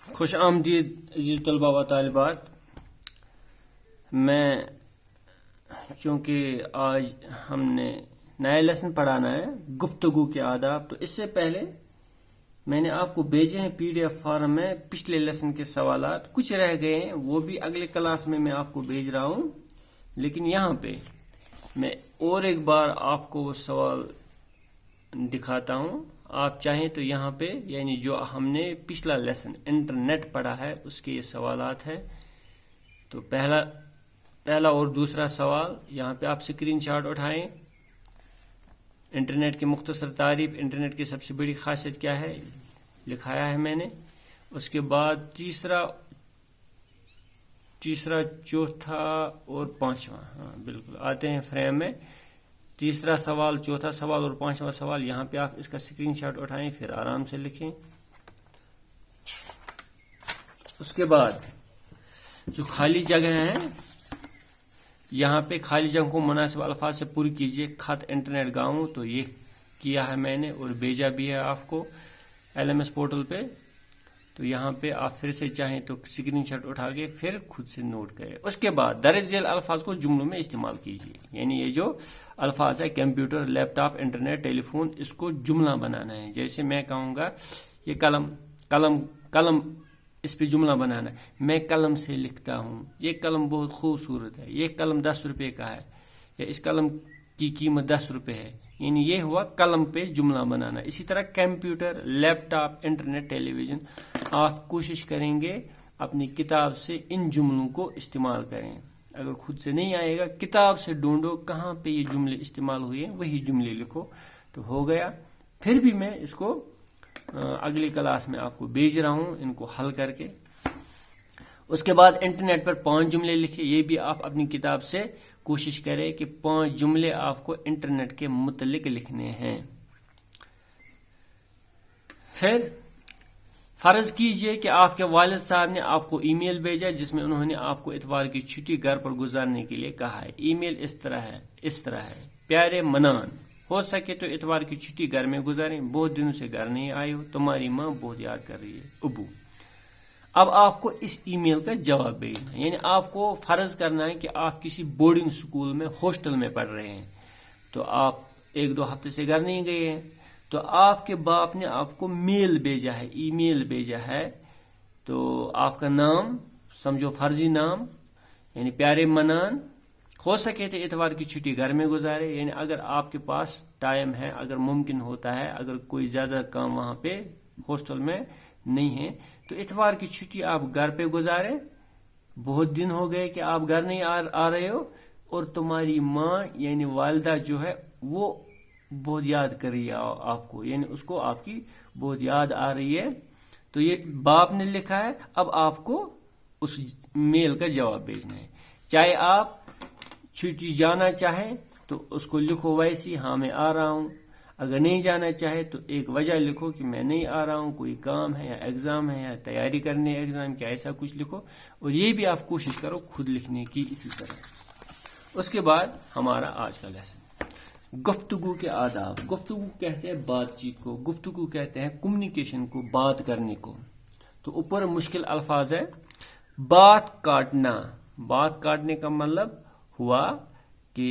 خوش آمدید عزیز طلباء و طالبات. میں چونکہ آج ہم نے نیا لیسن پڑھانا ہے گفتگو کے آداب، تو اس سے پہلے میں نے آپ کو بھیجے ہیں پی ڈی ایف فارم میں پچھلے لیسن کے سوالات. کچھ رہ گئے ہیں، وہ بھی اگلے کلاس میں آپ کو بھیج رہا ہوں، لیکن یہاں پہ میں اور ایک بار آپ کو وہ سوال دکھاتا ہوں. آپ چاہیں تو یہاں پہ یعنی جو ہم نے پچھلا لیسن انٹرنیٹ پڑھا ہے اس کے یہ سوالات ہیں. تو پہلا اور دوسرا سوال یہاں پہ آپ اسکرین شاٹ اٹھائیں. انٹرنیٹ کی مختصر تعریف، انٹرنیٹ کی سب سے بڑی خاصیت کیا ہے، لکھایا ہے میں نے. اس کے بعد تیسرا چوتھا اور پانچواں، ہاں بالکل آتے ہیں فریم میں. تیسرا سوال، چوتھا سوال اور پانچواں سوال یہاں پہ آپ اس کا اسکرین شاٹ اٹھائیں، پھر آرام سے لکھیں. اس کے بعد جو خالی جگہ ہیں یہاں پہ خالی جگہ کو مناسب الفاظ سے پوری کیجیے. خط انٹرنیٹ گاؤں، تو یہ کیا ہے میں نے اور بھیجا بھی ہے آپ کو LMS پورٹل پہ. تو یہاں پہ آپ پھر سے چاہیں تو اسکرین شاٹ اٹھا کے پھر خود سے نوٹ کریں. اس کے بعد درج ذیل الفاظ کو جملوں میں استعمال کیجیے. یعنی یہ جو الفاظ ہے کمپیوٹر، لیپ ٹاپ، انٹرنیٹ، ٹیلی فون، اس کو جملہ بنانا ہے. جیسے میں کہوں گا یہ قلم اس پہ جملہ بنانا ہے. میں قلم سے لکھتا ہوں، یہ قلم بہت خوبصورت ہے، یہ قلم 10 روپے کا ہے، یا اس قلم کی قیمت 10 روپے ہے. یعنی یہ ہوا قلم پہ جملہ بنانا. اسی طرح کمپیوٹر، لیپ ٹاپ، انٹرنیٹ، ٹیلی ویژن، آپ کوشش کریں گے اپنی کتاب سے ان جملوں کو استعمال کریں. اگر خود سے نہیں آئے گا کتاب سے ڈھونڈو کہاں پہ یہ جملے استعمال ہوئے ہیں، وہی جملے لکھو تو ہو گیا. پھر بھی میں اس کو اگلی کلاس میں آپ کو بھیج رہا ہوں ان کو حل کر کے. اس کے بعد انٹرنیٹ پر 5 جملے لکھے. یہ بھی آپ اپنی کتاب سے کوشش کریں کہ 5 جملے آپ کو انٹرنیٹ کے متعلق لکھنے ہیں. پھر فرض کیجئے کہ آپ کے والد صاحب نے آپ کو ای میل بھیجا جس میں انہوں نے آپ کو اتوار کی چھٹی گھر پر گزارنے کے لیے کہا ہے. ای میل اس طرح ہے: پیارے منان، ہو سکے تو اتوار کی چھٹی گھر میں گزاریں، بہت دنوں سے گھر نہیں آئے ہو، تمہاری ماں بہت یاد کر رہی ہے، ابو. اب آپ کو اس ای میل کا جواب بھیجنا ہے. یعنی آپ کو فرض کرنا ہے کہ آپ کسی بورڈنگ سکول میں ہاسٹل میں پڑھ رہے ہیں، تو آپ 1-2 ہفتے سے گھر نہیں گئے ہیں، تو آپ کے باپ نے آپ کو میل بھیجا ہے، ای میل بھیجا ہے. تو آپ کا نام سمجھو فرضی نام، یعنی پیارے منان، ہو سکے تو اتوار کی چھٹی گھر میں گزارے. یعنی اگر آپ کے پاس ٹائم ہے، اگر ممکن ہوتا ہے، اگر کوئی زیادہ کام وہاں پہ ہاسٹل میں نہیں ہے، تو اتوار کی چھٹی آپ گھر پہ گزارے. بہت دن ہو گئے کہ آپ گھر نہیں آ رہے ہو، اور تمہاری ماں یعنی والدہ جو ہے وہ بہت یاد کر رہی ہے آپ کو، یعنی اس کو آپ کی بہت یاد آ رہی ہے. تو یہ باپ نے لکھا ہے. اب آپ کو اس میل کا جواب بھیجنا ہے. چاہے آپ چھٹی جانا چاہیں تو اس کو لکھو ویسی، ہاں میں آ رہا ہوں. اگر نہیں جانا چاہے تو ایک وجہ لکھو کہ میں نہیں آ رہا ہوں، کوئی کام ہے یا ایگزام ہے یا تیاری کرنے ایگزام کی، ایسا کچھ لکھو. اور یہ بھی آپ کوشش کرو خود لکھنے کی اسی طرح. اس کے بعد ہمارا آج کا لیسن گفتگو کے آداب. گفتگو کہتے ہیں بات چیت کو، گفتگو کہتے ہیں کمیونیکیشن کو، بات کرنے کو. تو اوپر مشکل الفاظ ہے. بات کاٹنا. بات کاٹنے کا مطلب ہوا کہ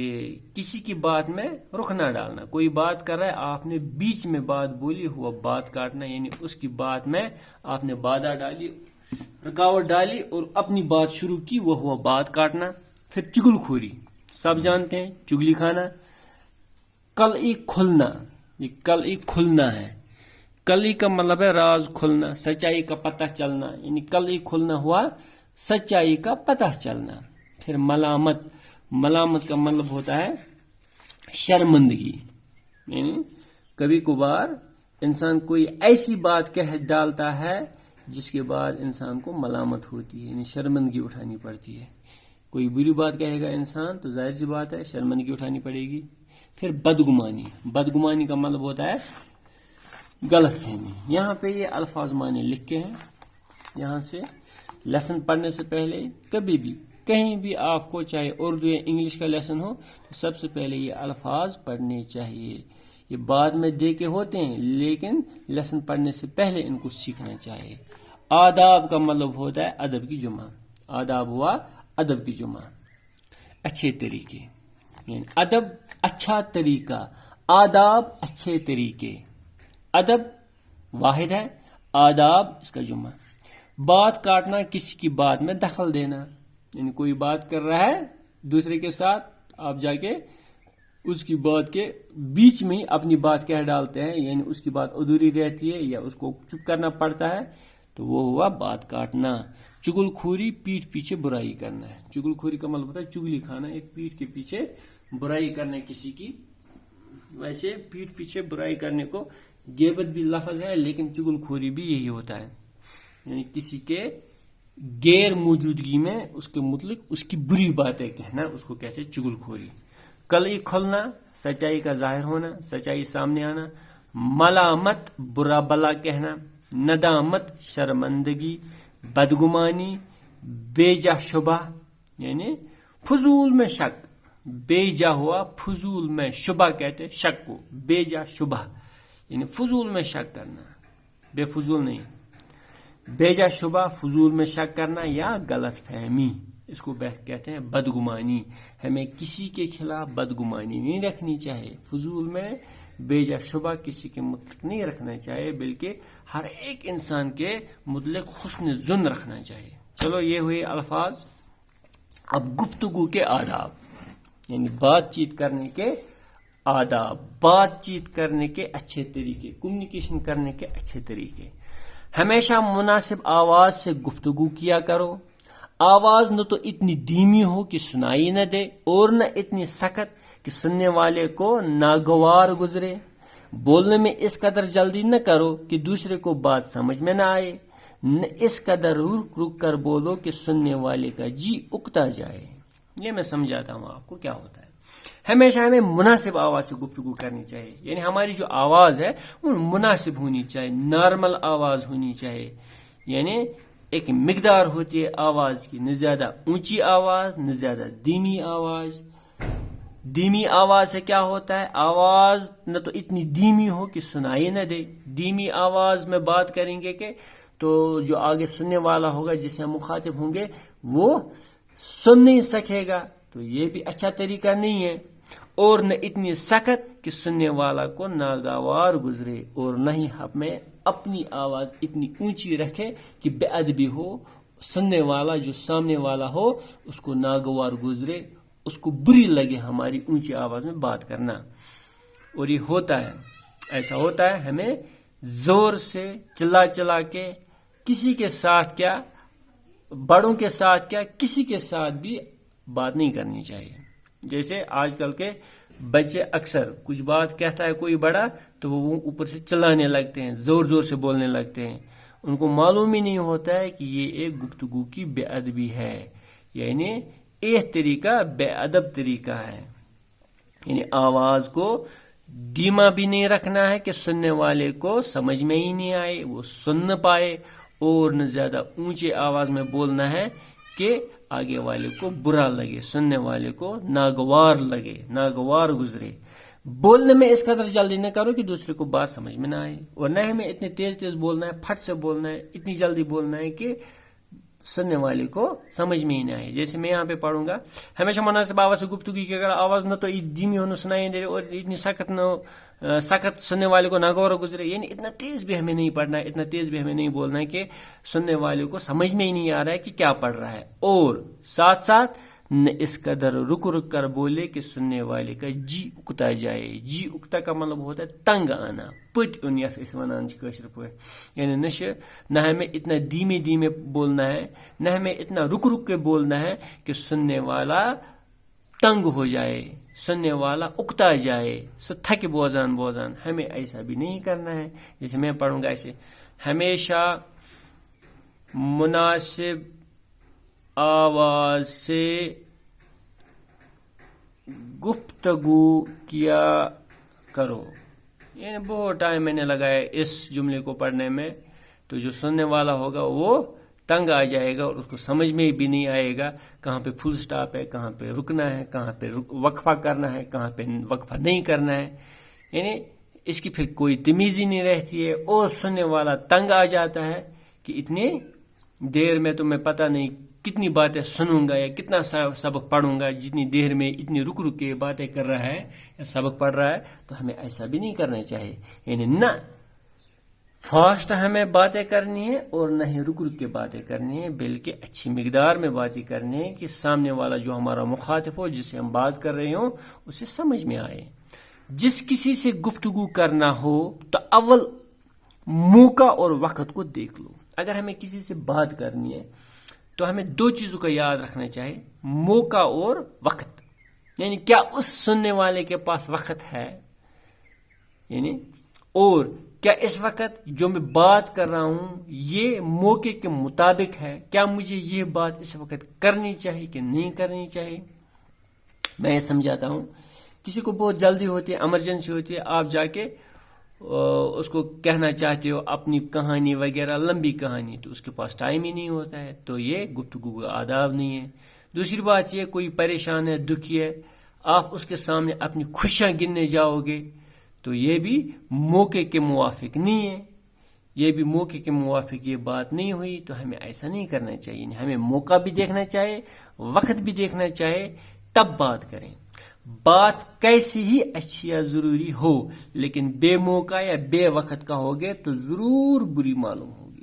کسی کی بات میں رخ نہ ڈالنا. کوئی بات کر رہا ہے، آپ نے بیچ میں بات بولی، ہوا بات کاٹنا. یعنی اس کی بات میں آپ نے بادھا ڈالی، رکاوٹ ڈالی اور اپنی بات شروع کی، وہ ہوا بات کاٹنا. پھر چگل خوری، سب جانتے ہیں، چگلی کھانا. کلئی کھلنا، یہ کلئی کھلنا ہے. کلئی کا مطلب ہے راز کھلنا، سچائی کا پتہ چلنا. یعنی کلئی کھلنا ہوا سچائی کا پتہ چلنا. پھر ملامت. ملامت کا مطلب ہوتا ہے شرمندگی. یعنی کبھی کبھار انسان کوئی ایسی بات کہہ ڈالتا ہے جس کے بعد انسان کو ملامت ہوتی ہے، یعنی شرمندگی اٹھانی پڑتی ہے. کوئی بری بات کہے گا انسان تو ظاہر سی بات ہے شرمندگی اٹھانی پڑے گی. پھر بدگمانی. بدگمانی کا مطلب ہوتا ہے غلط فہمی. یہاں پہ یہ الفاظ معنی لکھ کے ہیں. یہاں سے لیسن پڑھنے سے پہلے کبھی بھی کہیں بھی آپ کو چاہے اردو یا انگلش کا لیسن ہو تو سب سے پہلے یہ الفاظ پڑھنے چاہیے. یہ بعد میں دے کے ہوتے ہیں لیکن لیسن پڑھنے سے پہلے ان کو سیکھنا چاہیے. آداب کا مطلب ہوتا ہے ادب کی جمع. آداب ہوا ادب کی جمع. اچھے طریقے یعنی ادب اچھا طریقہ، آداب اچھے طریقے. ادب واحد ہے، آداب اس کا جمع. بات کاٹنا، کسی کی بات میں دخل دینا، یعنی کوئی بات کر رہا ہے دوسرے کے ساتھ، آپ جا کے اس کی بات کے بیچ میں ہی اپنی بات کہہ ڈالتے ہیں، یعنی اس کی بات ادھوری رہتی ہے یا اس کو چپ کرنا پڑتا ہے، تو وہ ہوا بات کاٹنا. چگل خوری، پیٹھ پیچھے برائی کرنا ہے. چگل خوری کا مطلب ہوتا ہے چگلی کھانا، ایک پیٹھ کے پیچھے برائی کرنا کسی کی. ویسے پیٹھ پیچھے برائی کرنے کو غیبت بھی لفظ ہے، لیکن چگل خوری بھی یہی ہوتا ہے، یعنی کسی کے غیر موجودگی میں اس کے متعلق اس کی بری باتیں کہنا، اس کو کہتے ہیں چگل خوری. کلی کھلنا، سچائی کا ظاہر ہونا، سچائی سامنے آنا. ملامت، برا بلا کہنا. ندامت، شرمندگی. بدگمانی، بیجا شبہ، یعنی فضول میں شک. بیجا ہوا فضول میں، شبہ کہتے ہیں شک کو، بیجا شبہ یعنی فضول میں شک کرنا، بے فضول نہیں. بیجا شبہ، فضول میں شک کرنا یا غلط فہمی، اس کو کہتے ہیں بدگمانی. ہمیں کسی کے خلاف بدگمانی نہیں رکھنی چاہیے، فضول میں بیجا شبہ کسی کے متعلق نہیں رکھنا چاہیے، بلکہ ہر ایک انسان کے متعلق حسن ظن رکھنا چاہیے. چلو یہ ہوئے الفاظ. اب گفتگو کے آداب، یعنی بات چیت کرنے کے آداب، بات چیت کرنے کے اچھے طریقے، کمیونیکیشن کرنے کے اچھے طریقے. ہمیشہ مناسب آواز سے گفتگو کیا کرو. آواز نہ تو اتنی دھیمی ہو کہ سنائی نہ دے، اور نہ اتنی سخت کہ سننے والے کو ناگوار گزرے. بولنے میں اس قدر جلدی نہ کرو کہ دوسرے کو بات سمجھ میں نہ آئے، نہ اس قدر رک رک کر بولو کہ سننے والے کا جی اکتا جائے. یہ میں سمجھاتا ہوں آپ کو کیا ہوتا ہے. ہمیشہ ہمیں مناسب آواز سے گفتگو کرنی چاہیے، یعنی ہماری جو آواز ہے وہ مناسب ہونی چاہیے، نارمل آواز ہونی چاہیے. یعنی ایک مقدار ہوتی ہے آواز کی، نہ زیادہ اونچی آواز نہ زیادہ دھیمی آواز. دھیمی آواز سے کیا ہوتا ہے، آواز نہ تو اتنی دھیمی ہو کہ سنائی نہ دے. دھیمی آواز میں بات کریں گے کہ تو جو آگے سننے والا ہوگا، جسے ہم مخاطب ہوں گے، وہ سن نہیں سکے گا، تو یہ بھی اچھا طریقہ نہیں ہے. اور نہ اتنی سخت کہ سننے والا کو ناگوار گزرے، اور نہ ہی ہمیں اپنی آواز اتنی اونچی رکھے کہ بے ادبی ہو، سننے والا جو سامنے والا ہو اس کو ناگوار گزرے، اس کو بری لگے ہماری اونچی آواز میں بات کرنا. اور یہ ہوتا ہے، ایسا ہوتا ہے. ہمیں زور سے چلا چلا کے کسی کے ساتھ کیا، بڑوں کے ساتھ کیا، کسی کے ساتھ بھی بات نہیں کرنی چاہیے. جیسے آج کل کے بچے اکثر کچھ بات کہتا ہے کوئی بڑا تو وہ اوپر سے چلانے لگتے ہیں، زور زور سے بولنے لگتے ہیں. ان کو معلوم ہی نہیں ہوتا ہے کہ یہ ایک گفتگو کی بے ادبی ہے، یعنی ایک طریقہ بے ادب طریقہ ہے. یعنی آواز کو دھیما بھی نہیں رکھنا ہے کہ سننے والے کو سمجھ میں ہی نہیں آئے، وہ سن نہ پائے، اور نہ زیادہ اونچے آواز میں بولنا ہے کہ آگے والے کو برا لگے، سننے والے کو ناگوار لگے، ناگوار گزرے. بولنے میں اس قدر جلدی نہ کرو کہ دوسرے کو بات سمجھ میں نہ آئے، اور نہ ہمیں اتنے تیز تیز بولنا ہے، پھٹ سے بولنا ہے، اتنی جلدی بولنا ہے کہ سننے والے کو سمجھ میں ہی نہ آئے. جیسے میں یہاں پہ پڑھوں گا، ہمیشہ مناسب آواز سے گفتگو کی اگر آواز نہ تو دھیمی ہو، نہ سنائی دے اور اتنی سخت نہ سخت سننے والے کو ناگوار گزرے. یعنی اتنا تیز بھی ہمیں نہیں پڑھنا ہے، اتنا تیز بھی ہمیں نہیں بولنا ہے کہ سننے والے کو سمجھ میں ہی نہیں آ رہا ہے کہ کیا پڑھ رہا ہے. اور ساتھ ساتھ نہ اس قدر رک رک کر بولے کہ سننے والے کا جی اکتا جائے. جی اکتا کا مطلب ہوتا ہے تنگ آنا، پت اون یس اس ونان کاشر پہ. یعنی نہ ہمیں اتنا دھیمے دھیمے بولنا ہے، نہ ہمیں اتنا رک رک کے بولنا ہے کہ سننے والا تنگ ہو جائے، سننے والا اکتا جائے، سو تھک بوزان بوزان. ہمیں ایسا بھی نہیں کرنا ہے. جیسے میں پڑھوں گا ایسے، ہمیشہ مناسب آواز سے گفتگو کیا کرو. یعنی بہت ٹائم میں نے لگایا اس جملے کو پڑھنے میں، تو جو سننے والا ہوگا وہ تنگ آ جائے گا اور اس کو سمجھ میں بھی نہیں آئے گا کہاں پہ فل سٹاپ ہے، کہاں پہ رکنا ہے، کہاں پہ وقفہ کرنا ہے، کہاں پہ وقفہ نہیں کرنا ہے. یعنی اس کی پھر کوئی تمیز ہی نہیں رہتی ہے، اور سننے والا تنگ آ جاتا ہے کہ اتنے دیر میں تو میں پتہ نہیں کتنی باتیں سنوں گا یا کتنا سبق پڑھوں گا، جتنی دیر میں اتنی رک رک کے باتیں کر رہا ہے یا سبق پڑھ رہا ہے. تو ہمیں ایسا بھی نہیں کرنا چاہیے، یعنی نہ فاسٹ ہمیں باتیں کرنی ہے اور نہ ہی رک رک کے باتیں کرنی ہے، بلکہ اچھی مقدار میں باتیں کرنی ہے کہ سامنے والا جو ہمارا مخاطب ہو، جس سے ہم بات کر رہے ہوں، اسے سمجھ میں آئے. جس کسی سے گفتگو کرنا ہو تو اول موقع اور وقت کو دیکھ لو. اگر ہمیں کسی سے بات کرنی ہے تو ہمیں دو چیزوں کا یاد رکھنا چاہیے، موقع اور وقت. یعنی کیا اس سننے والے کے پاس وقت ہے، یعنی اور کیا اس وقت جو میں بات کر رہا ہوں یہ موقع کے مطابق ہے، کیا مجھے یہ بات اس وقت کرنی چاہیے کہ نہیں کرنی چاہیے. میں یہ سمجھاتا ہوں، کسی کو بہت جلدی ہوتی ہے، ایمرجنسی ہوتی ہے، آپ جا کے اس کو کہنا چاہتے ہو اپنی کہانی وغیرہ، لمبی کہانی، تو اس کے پاس ٹائم ہی نہیں ہوتا ہے، تو یہ گفتگو کا آداب نہیں ہے. دوسری بات یہ، کوئی پریشان ہے، دکھی ہے، آپ اس کے سامنے اپنی خوشیاں گننے جاؤ گے تو یہ بھی موقع کے موافق نہیں ہے، یہ بھی موقع کے موافق یہ بات نہیں ہوئی. تو ہمیں ایسا نہیں کرنا چاہیے، ہمیں موقع بھی دیکھنا چاہیے، وقت بھی دیکھنا چاہیے، تب بات کریں. بات کیسی ہی اچھی یا ضروری ہو لیکن بے موقع یا بے وقت کا ہوگے تو ضرور بری معلوم ہوگی.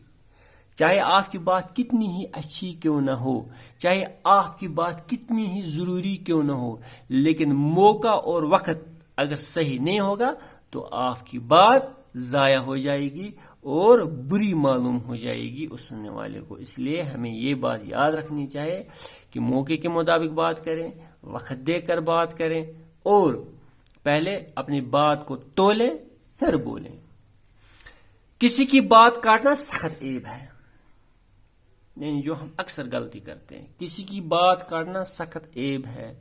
چاہے آپ کی بات کتنی ہی اچھی کیوں نہ ہو، چاہے آپ کی بات کتنی ہی ضروری کیوں نہ ہو، لیکن موقع اور وقت اگر صحیح نہیں ہوگا تو آپ کی بات ضائع ہو جائے گی اور بری معلوم ہو جائے گی اس سننے والے کو. اس لیے ہمیں یہ بات یاد رکھنی چاہیے کہ موقع کے مطابق بات کریں، وقت دے کر بات کریں، اور پہلے اپنی بات کو تولیں پھر بولیں. کسی کی بات کاٹنا سخت عیب ہے، یعنی جو ہم اکثر غلطی کرتے ہیں، کسی کی بات کاٹنا سخت عیب ہے.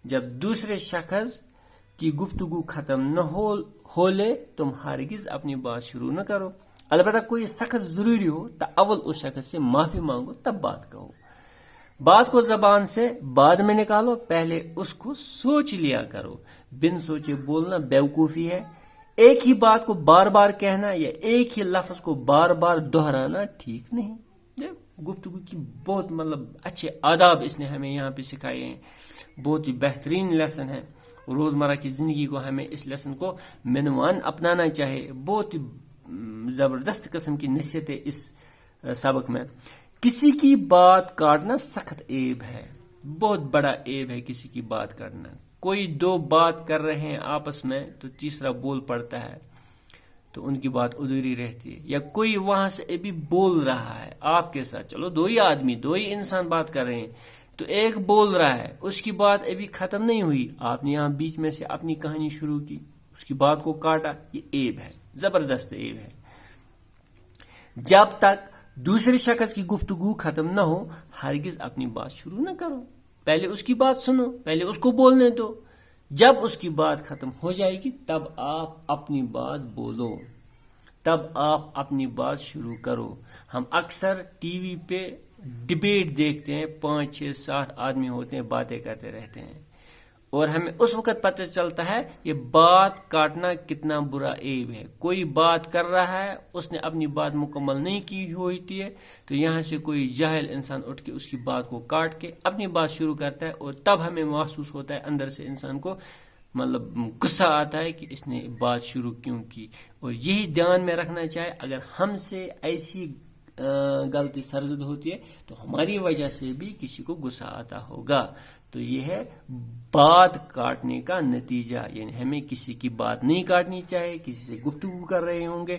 جب دوسرے شخص کی گفتگو ختم نہ ہو لے تم ہرگز اپنی بات شروع نہ کرو. البتہ کوئی سخت ضروری ہو تو اول اس شخص سے معافی مانگو تب بات کہو. بات کو زبان سے بعد میں نکالو، پہلے اس کو سوچ لیا کرو. بن سوچے بولنا بیوقوفی ہے. ایک ہی بات کو بار بار کہنا یا ایک ہی لفظ کو بار بار دہرانا ٹھیک نہیں. گفتگو کی بہت اچھے آداب اس نے ہمیں یہاں پہ سکھائے ہیں، بہت ہی بہترین لیسن ہے. روزمرہ کی زندگی کو ہمیں اس لیسن کو منوان اپنانا چاہیے. بہت ہی زبردست قسم کی نصیحت ہے اس سبق میں. کسی کی بات کاٹنا سخت عیب ہے، بہت بڑا عیب ہے کسی کی بات کاٹنا. کوئی دو بات کر رہے ہیں آپس میں تو تیسرا بول پڑتا ہے تو ان کی بات ادھوری رہتی ہے. یا کوئی وہاں سے ابھی بول رہا ہے آپ کے ساتھ، چلو دو ہی آدمی، دو ہی انسان بات کر رہے ہیں، تو ایک بول رہا ہے، اس کی بات ابھی ختم نہیں ہوئی، آپ نے یہاں بیچ میں سے اپنی کہانی شروع کی، اس کی بات کو کاٹا. یہ عیب ہے، زبردست عیب ہے. جب تک دوسرے شخص کی گفتگو ختم نہ ہو ہرگز اپنی بات شروع نہ کرو. پہلے اس کی بات سنو، پہلے اس کو بولنے دو. جب اس کی بات ختم ہو جائے گی تب آپ اپنی بات بولو، تب آپ اپنی بات شروع کرو. ہم اکثر ٹی وی پہ ڈبیٹ دیکھتے ہیں، 5 6 7 آدمی ہوتے ہیں، باتیں کرتے رہتے ہیں، اور ہمیں اس وقت پتہ چلتا ہے یہ بات کاٹنا کتنا برا عیب ہے. کوئی بات کر رہا ہے، اس نے اپنی بات مکمل نہیں کی ہوتی ہے، تو یہاں سے کوئی جاہل انسان اٹھ کے اس کی بات کو کاٹ کے اپنی بات شروع کرتا ہے، اور تب ہمیں محسوس ہوتا ہے اندر سے انسان کو غصہ آتا ہے کہ اس نے بات شروع کیوں کی. اور یہی دھیان میں رکھنا چاہے، اگر ہم سے ایسی غلطی سرزد ہوتی ہے تو ہماری وجہ سے بھی کسی کو غصہ آتا ہوگا. تو یہ ہے بات کاٹنے کا نتیجہ، یعنی ہمیں کسی کی بات نہیں کاٹنی چاہیے. کسی سے گفتگو کر رہے ہوں گے،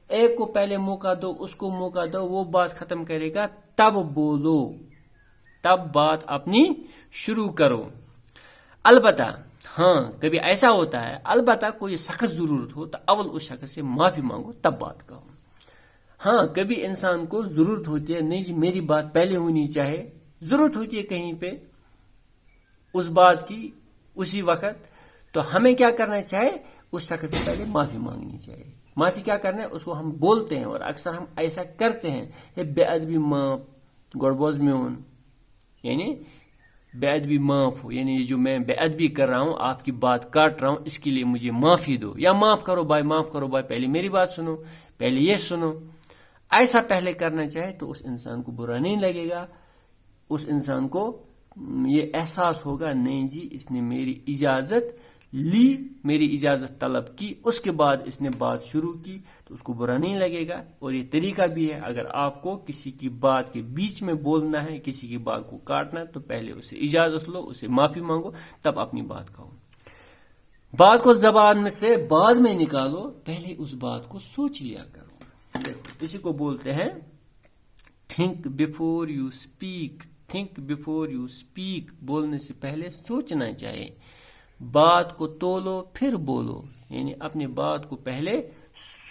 ایک کو پہلے موقع دو، اس کو موقع دو، وہ بات ختم کرے گا تب بولو، تب بات اپنی شروع کرو. البتہ ہاں کبھی ایسا ہوتا ہے، البتہ کوئی سخت ضرورت ہو تو اول اس شخص سے معافی مانگو تب بات کہو. ہاں کبھی انسان کو ضرورت ہوتی ہے، نہیں جی میری بات پہلے ہونی چاہیے، ضرورت ہوتی ہے کہیں پہ اس بات کی اسی وقت، تو ہمیں کیا کرنا چاہیے، اس شخص سے پہلے معافی مانگنی چاہیے. معافی کیا کرنا ہے، اس کو ہم بولتے ہیں، اور اکثر ہم ایسا کرتے ہیں، یہ بے ادبی معاف گڑبوز میون، یعنی بے ادبی معاف ہو، یعنی جو میں بے ادبی کر رہا ہوں، آپ کی بات کاٹ رہا ہوں، اس کے لیے مجھے معافی دو، یا معاف کرو بھائی، معاف کرو بھائی، پہلے میری بات سنو، پہلے یہ سنو. ایسا پہلے کرنا چاہے تو اس انسان کو برا نہیں لگے گا، اس انسان کو یہ احساس ہوگا نہیں جی اس نے میری اجازت لی، میری اجازت طلب کی، اس کے بعد اس نے بات شروع کی، تو اس کو برا نہیں لگے گا۔ اور یہ طریقہ بھی ہے، اگر آپ کو کسی کی بات کے بیچ میں بولنا ہے، کسی کی بات کو کاٹنا ہے، تو پہلے اسے اجازت لو، اسے معافی مانگو، تب اپنی بات کہو۔ بات کو زبان میں سے بعد میں نکالو، پہلے اس بات کو سوچ لیا کرو۔ دیکھو اسی کو بولتے ہیں think before you speak, think before you speak, بولنے سے پہلے سوچنا چاہیے۔ بات کو تولو پھر بولو، یعنی اپنی بات کو پہلے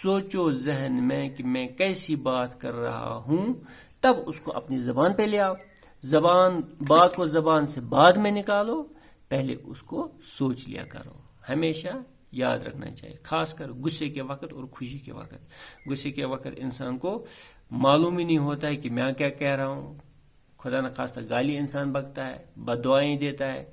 سوچو ذہن میں کہ میں کیسی بات کر رہا ہوں، تب اس کو اپنی زبان پہ لے آؤ۔ بات کو زبان سے بعد میں نکالو، پہلے اس کو سوچ لیا کرو۔ ہمیشہ یاد رکھنا چاہیے، خاص کر غصے کے وقت اور خوشی کے وقت۔ غصے کے وقت انسان کو معلوم ہی نہیں ہوتا ہے کہ میں کیا کہہ رہا ہوں، خدا نخواستہ گالی انسان بکتا ہے، بد دعائیں دیتا ہے،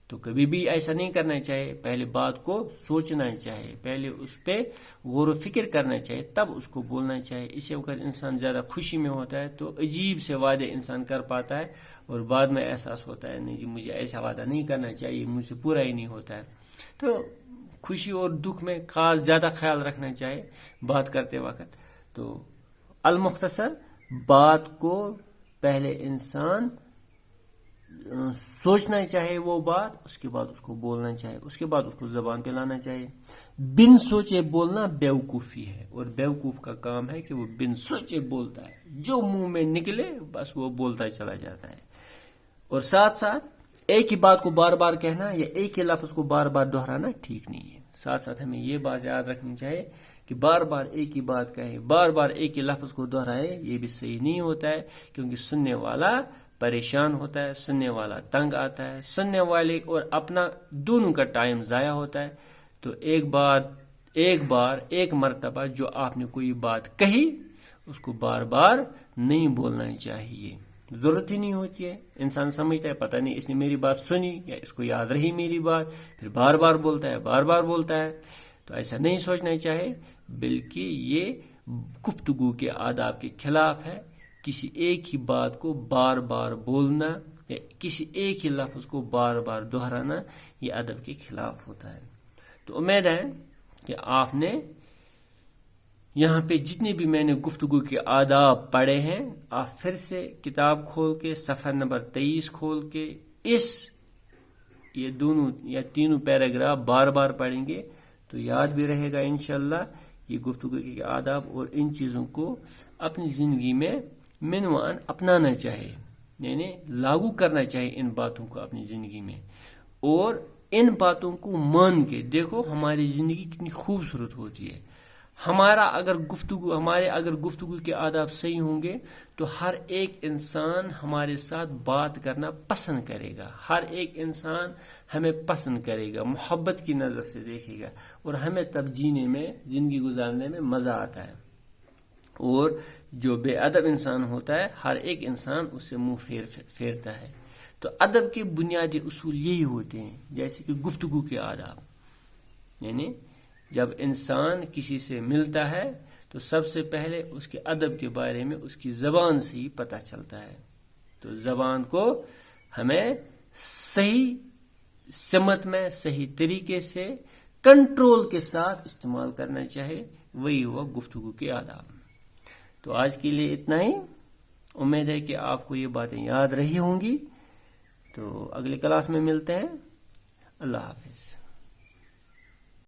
تو کبھی بھی ایسا نہیں کرنا چاہیے۔ پہلے بات کو سوچنا چاہیے، پہلے اس پہ غور و فکر کرنا چاہیے، تب اس کو بولنا چاہیے۔ اسی وقت انسان زیادہ خوشی میں ہوتا ہے تو عجیب سے وعدے انسان کر پاتا ہے، اور بعد میں احساس ہوتا ہے نہیں جی مجھے ایسا وعدہ نہیں کرنا چاہیے، مجھ سے پورا ہی نہیں ہوتا ہے۔ تو خوشی اور دکھ میں خاص زیادہ خیال رکھنا چاہیے بات کرتے وقت۔ تو المختصر، بات کو پہلے انسان سوچنا چاہے وہ بات، اس کے بعد اس کو بولنا چاہے، اس کے بعد اس کو زبان پہ لانا چاہیے۔ بن سوچے بولنا بیوقوفی ہے، اور بیوقوف کا کام ہے کہ وہ بن سوچے بولتا ہے، جو منہ میں نکلے بس وہ بولتا چلا جاتا ہے۔ اور ساتھ ساتھ ایک ہی بات کو بار بار کہنا یا ایک ہی لفظ کو بار بار دہرانا ٹھیک نہیں ہے۔ ساتھ ساتھ ہمیں یہ بات یاد رکھنی چاہیے کہ بار بار ایک ہی بات کہیں، بار بار ایک ہی لفظ کو دہرائے، یہ بھی صحیح نہیں ہوتا ہے، کیونکہ سننے والا پریشان ہوتا ہے، سننے والا تنگ آتا ہے، سننے والے اور اپنا دونوں کا ٹائم ضائع ہوتا ہے۔ تو ایک مرتبہ جو آپ نے کوئی بات کہی، اس کو بار بار نہیں بولنا چاہیے، ضرورت ہی نہیں ہوتی ہے۔ انسان سمجھتا ہے پتہ نہیں اس نے میری بات سنی یا اس کو یاد رہی میری بات، پھر بار بار بولتا ہے۔ تو ایسا نہیں سوچنا چاہے، بلکہ یہ گفتگو کے آداب کے خلاف ہے۔ کسی ایک ہی بات کو بار بار بولنا یا کسی ایک ہی لفظ کو بار بار دہرانا، یہ ادب کے خلاف ہوتا ہے۔ تو امید ہے کہ آپ نے یہاں پہ جتنی بھی میں نے گفتگو کے آداب پڑھے ہیں، آپ پھر سے کتاب کھول کے صفحہ نمبر 23 کھول کے یہ دونوں یا تینوں پیراگراف بار بار پڑھیں گے تو یاد بھی رہے گا انشاءاللہ۔ یہ گفتگو کے آداب اور ان چیزوں کو اپنی زندگی میں منوان اپنانا چاہیے، یعنی لاگو کرنا چاہیے ان باتوں کو اپنی زندگی میں، اور ان باتوں کو مان کے دیکھو ہماری زندگی کتنی خوبصورت ہوتی ہے۔ ہمارے اگر گفتگو کے آداب صحیح ہوں گے تو ہر ایک انسان ہمارے ساتھ بات کرنا پسند کرے گا، ہر ایک انسان ہمیں پسند کرے گا، محبت کی نظر سے دیکھے گا، اور ہمیں تب جینے میں، زندگی گزارنے میں مزہ آتا ہے۔ اور جو بے ادب انسان ہوتا ہے، ہر ایک انسان اس سے منہ پھیرتا ہے۔ تو ادب کے بنیادی اصول یہی ہوتے ہیں، جیسے کہ گفتگو کے آداب، یعنی جب انسان کسی سے ملتا ہے تو سب سے پہلے اس کے ادب کے بارے میں اس کی زبان سے ہی پتہ چلتا ہے۔ تو زبان کو ہمیں صحیح سمت میں، صحیح طریقے سے، کنٹرول کے ساتھ استعمال کرنا چاہے، وہی ہوا گفتگو کے آداب۔ تو آج کے لیے اتنا ہی، امید ہے کہ آپ کو یہ باتیں یاد رہی ہوں گی۔ تو اگلی کلاس میں ملتے ہیں، اللہ حافظ۔